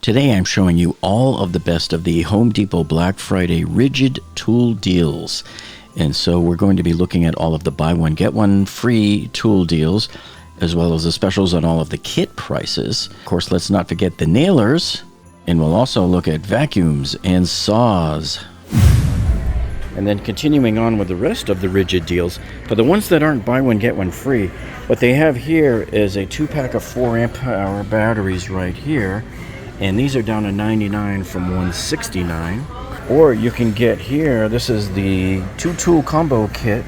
Today I'm showing you all of the best of the Home Depot Black Friday Ridgid tool deals. And so we're going to be looking at all of the buy one get one free tool deals, as well as the specials on all of the kit prices. Of course, let's not forget the nailers, and we'll also look at vacuums and saws. And then continuing on with the rest of the Ridgid deals, for the ones that aren't buy one get one free, what they have here is a 2-pack of 4 amp hour batteries right here. And these are down to $99 from $169. Or you can get here, this is the 2-tool combo kit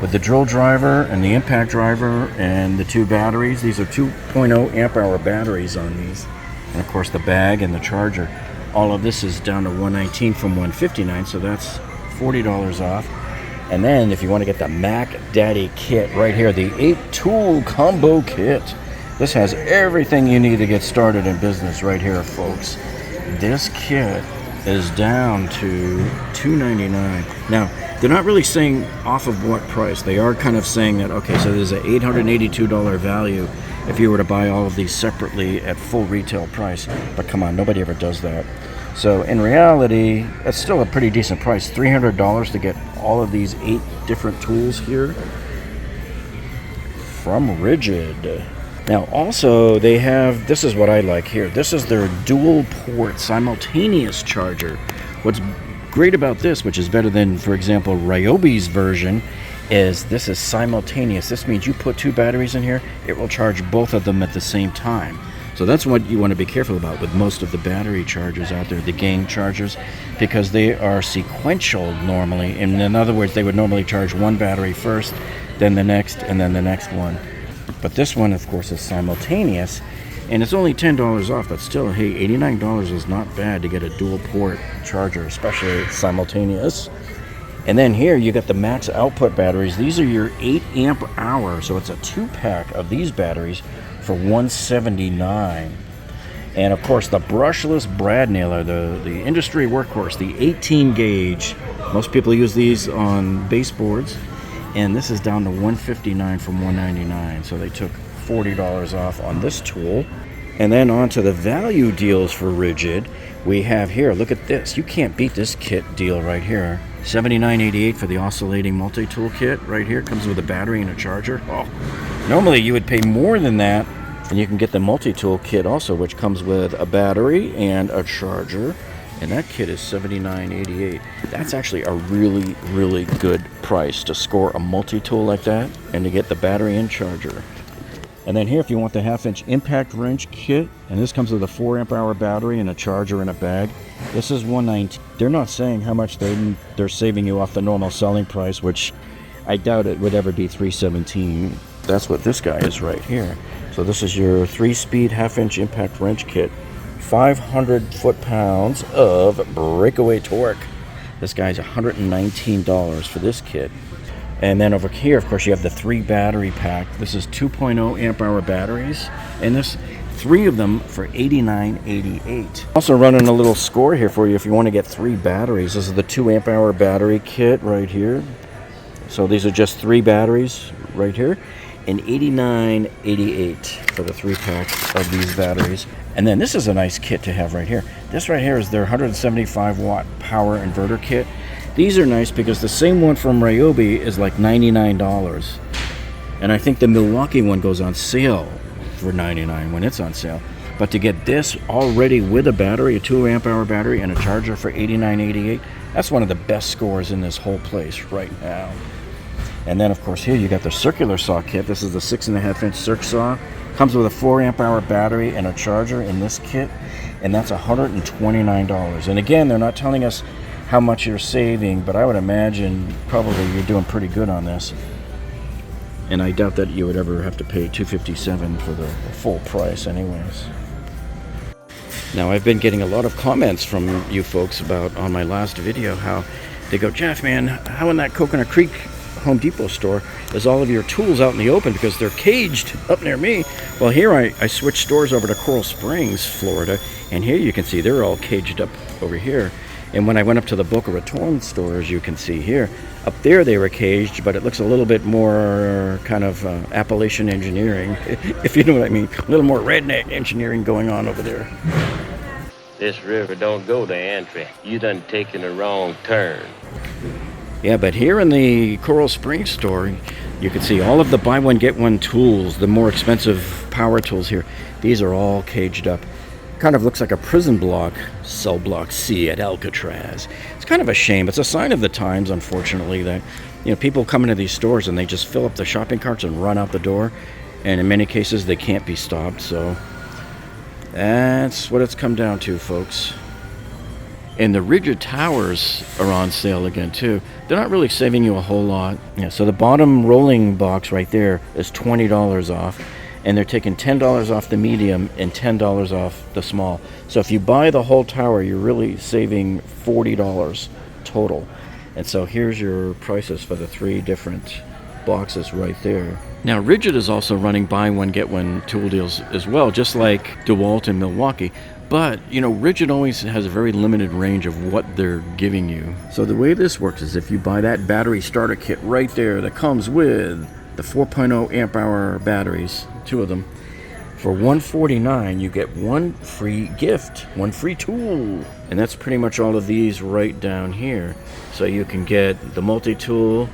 with the drill driver and the impact driver and the 2 batteries. These are 2.0 amp hour batteries on these. And of course the bag and the charger. All of this is down to $119 from $159, so that's $40 off. And then if you want to get the Mac Daddy kit right here, the 8-tool combo kit. This has everything you need to get started in business right here, folks. This kit is down to $299. Now, they're not really saying off of what price. They are kind of saying that, okay, so there's an $882 value if you were to buy all of these separately at full retail price. But come on, nobody ever does that. So in reality, that's still a pretty decent price. $300 to get all of these 8 different tools here from Ridgid. Now also they have, this is what I like here, this is their dual port simultaneous charger. What's great about this, which is better than, for example, Ryobi's version, is this is simultaneous. This means you put 2 batteries in here, it will charge both of them at the same time. So that's what you want to be careful about with most of the battery chargers out there, the gang chargers, because they are sequential normally. And in other words, they would normally charge one battery first, then the next, and then the next one. But this one, of course, is simultaneous, and it's only $10 off, but still, hey, $89 is not bad to get a dual port charger, especially simultaneous. And then here you got the max output batteries. These are your 8 amp hour, so it's a 2-pack of these batteries for $179. And of course, the brushless brad nailer, the industry workhorse, the 18 gauge. Most people use these on baseboards. And this is down to $159 from $199, so they took $40 off on this tool. And then on to the value deals for Ridgid. We have here, look at this. You can't beat this kit deal right here. $79.88 for the oscillating multi-tool kit right here. Comes with a battery and a charger. Oh, normally you would pay more than that. And you can get the multi-tool kit also, which comes with a battery and a charger. And that kit is $79.88. That's actually a really, really good price to score a multi-tool like that and to get the battery and charger. And then here, if you want the 1/2-inch impact wrench kit, and this comes with a 4 amp hour battery and a charger in a bag, this is $119. They're not saying how much they're saving you off the normal selling price, which I doubt it would ever be $317. That's what this guy is right here. So this is your 3-speed 1/2-inch impact wrench kit. 500 foot-pounds of breakaway torque. This guy's $119 for this kit. And then over here, of course, you have the 3 battery pack. This is 2.0 amp hour batteries, and this 3 of them for $89.88. Also running a little score here for you if you want to get 3 batteries. This is the 2 amp hour battery kit right here. So these are just 3 batteries right here, and $89.88 for the 3-pack of these batteries. And then this is a nice kit to have right here. This right here is their 175 watt power inverter kit. These are nice because the same one from Ryobi is like $99. And I think the Milwaukee one goes on sale for $99 when it's on sale. But to get this already with a battery, a 2 amp hour battery and a charger for $89.88, that's one of the best scores in this whole place right now. And then of course here you got the circular saw kit. This is the 6.5-inch circ saw. Comes with a 4 amp hour battery and a charger in this kit, and that's $129. And again, they're not telling us how much you're saving, but I would imagine probably you're doing pretty good on this. And I doubt that you would ever have to pay $257 for the full price anyways. Now, I've been getting a lot of comments from you folks about on my last video how they go, Jeff, man, how in that Coconut Creek Home Depot store is all of your tools out in the open because they're caged up near me. Well, here I switched stores over to Coral Springs, Florida, and here you can see they're all caged up over here. And when I went up to the Boca Raton store, as you can see here, up there they were caged, but it looks a little bit more kind of Appalachian engineering, if you know what I mean. A little more redneck engineering going on over there. This river don't go to Antry. You done taken a wrong turn. Yeah, but here in the Coral Springs store, you can see all of the buy one get one tools, the more expensive power tools here. These are all caged up. Kind of looks like a prison block, cell block C at Alcatraz. It's kind of a shame. It's a sign of the times, unfortunately, that people come into these stores and they just fill up the shopping carts and run out the door. And in many cases, they can't be stopped. So that's what it's come down to, folks. And the Ridgid towers are on sale again too. They're not really saving you a whole lot. Yeah, so the bottom rolling box right there is $20 off, and they're taking $10 off the medium and $10 off the small. So if you buy the whole tower, you're really saving $40 total. And so here's your prices for the 3 different boxes right there. Now Ridgid is also running buy one get one tool deals as well, just like DeWalt and Milwaukee. But, Ridgid always has a very limited range of what they're giving you. So the way this works is if you buy that battery starter kit right there that comes with the 4.0 amp hour batteries, 2 of them, for $149 you get 1 free gift, 1 free tool. And that's pretty much all of these right down here. So you can get the multi-tool,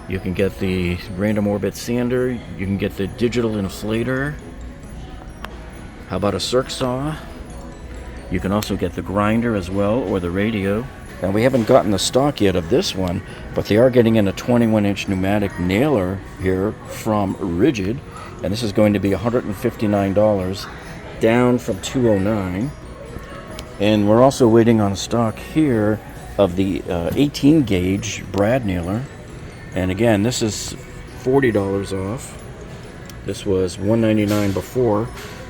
you can get the random orbit sander, you can get the digital inflator. How about a circ saw? You can also get the grinder as well, or the radio. Now we haven't gotten the stock yet of this one, but they are getting in a 21-inch pneumatic nailer here from Ridgid, and this is going to be $159, down from $209. And we're also waiting on stock here of the 18 gauge brad nailer, and again, this is $40 off. This was $199 before.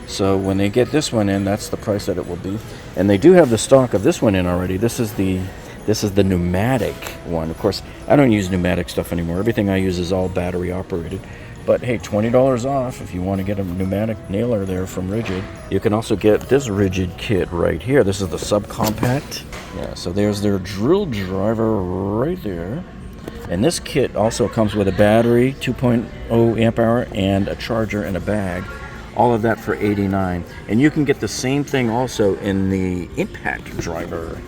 So when they get this one in, that's the price that it will be. And they do have the stock of this one in already. This is the pneumatic one. Of course, I don't use pneumatic stuff anymore. Everything I use is all battery operated. But hey, $20 off if you want to get a pneumatic nailer there from Ridgid. You can also get this Ridgid kit right here. This is the subcompact. Yeah, so there's their drill driver right there. And this kit also comes with a battery, 2.0 amp hour, and a charger and a bag. All of that for $89. And you can get the same thing also in the impact driver.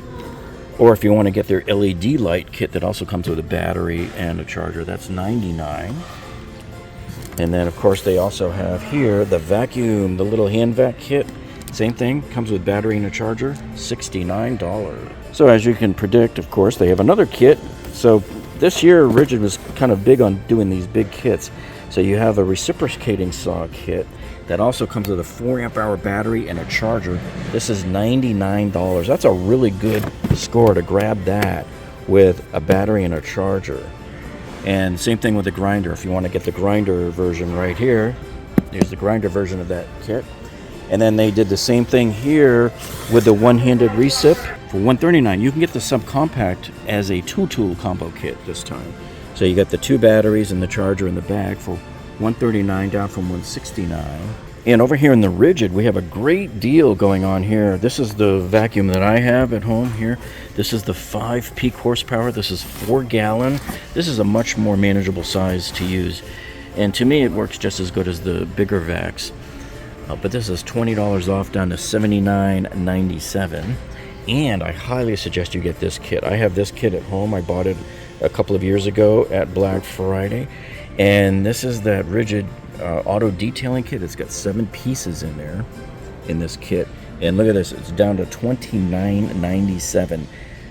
Or if you want to get their LED light kit that also comes with a battery and a charger, that's $99. And then of course they also have here the vacuum, the little hand vac kit. Same thing, comes with battery and a charger, $69. So as you can predict, of course, they have another kit. So this year Ridgid was kind of big on doing these big kits. So you have a reciprocating saw kit that also comes with a 4 amp hour battery and a charger. This is $99. That's a really good score to grab that with a battery and a charger. And same thing with the grinder. If you want to get the grinder version right here, there's the grinder version of that kit. And then they did the same thing here with the one-handed recip for $139. You can get the subcompact as a 2-tool combo kit this time. So you got the 2 batteries and the charger in the bag for $139, down from $169. And over here in the Ridgid, we have a great deal going on here. This is the vacuum that I have at home here. This is the 5 peak horsepower. This is 4 gallon. This is a much more manageable size to use. And to me, it works just as good as the bigger vacs. But this is $20 off, down to $79.97. And I highly suggest you get this kit. I have this kit at home. I bought it a couple of years ago at Black Friday. And this is that Ridgid auto detailing kit. It's got 7 pieces in there in this kit. And look at this, it's down to $29.97.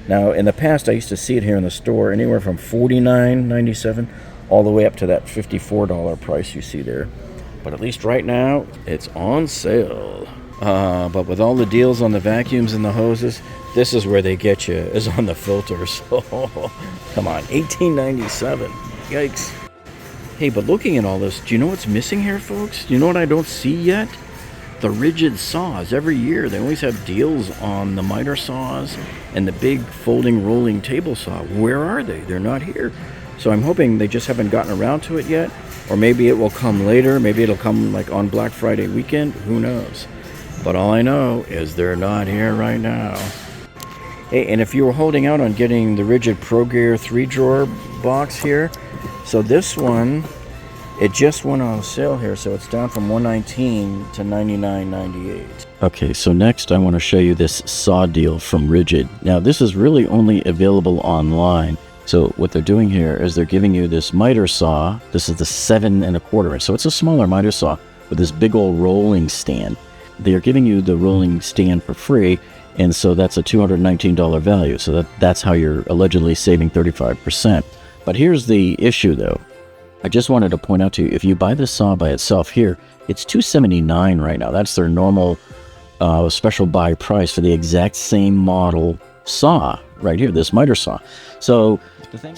Now in the past I used to see it here in the store anywhere from $49.97 all the way up to that $54 price you see there. But at least right now it's on sale. But with all the deals on the vacuums and the hoses, this is where they get you, is on the filters. Come on, $18.97. Yikes. Hey, but looking at all this, do you know what's missing here, folks? Do you know what I don't see yet? The Ridgid saws. Every year they always have deals on the miter saws and the big folding rolling table saw. Where are they? They're not here. So I'm hoping they just haven't gotten around to it yet, or maybe it will come later. Maybe it'll come like on Black Friday weekend. Who knows? But all I know is they're not here right now. Hey, and if you were holding out on getting the Ridgid Pro Gear 3-drawer box here, so this one It just went on sale here, so it's down from $119 to $99.98. Okay, so next I want to show you this saw deal from Ridgid. Now this is really only available online. So what they're doing here is they're giving you this miter saw. This is the 7 1/4 inch. So it's a smaller miter saw with this big old rolling stand. They're giving you the rolling stand for free, and so that's a $219 value. So that's how you're allegedly saving 35%. But here's the issue though. I just wanted to point out to you, if you buy this saw by itself here, it's $279 right now. That's their normal special buy price for the exact same model saw right here, this miter saw. So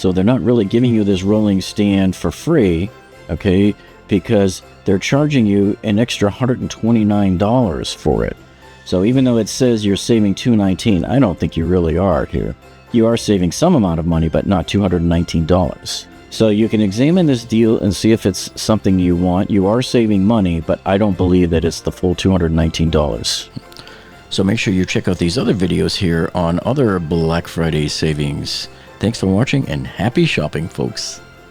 they're not really giving you this rolling stand for free, okay, because they're charging you an extra $129 for it. So even though it says you're saving $219, I don't think you really are here. You are saving some amount of money, but not $219. So you can examine this deal and see if it's something you want. You are saving money, but I don't believe that it's the full $219. So make sure you check out these other videos here on other Black Friday savings. Thanks for watching and happy shopping, folks.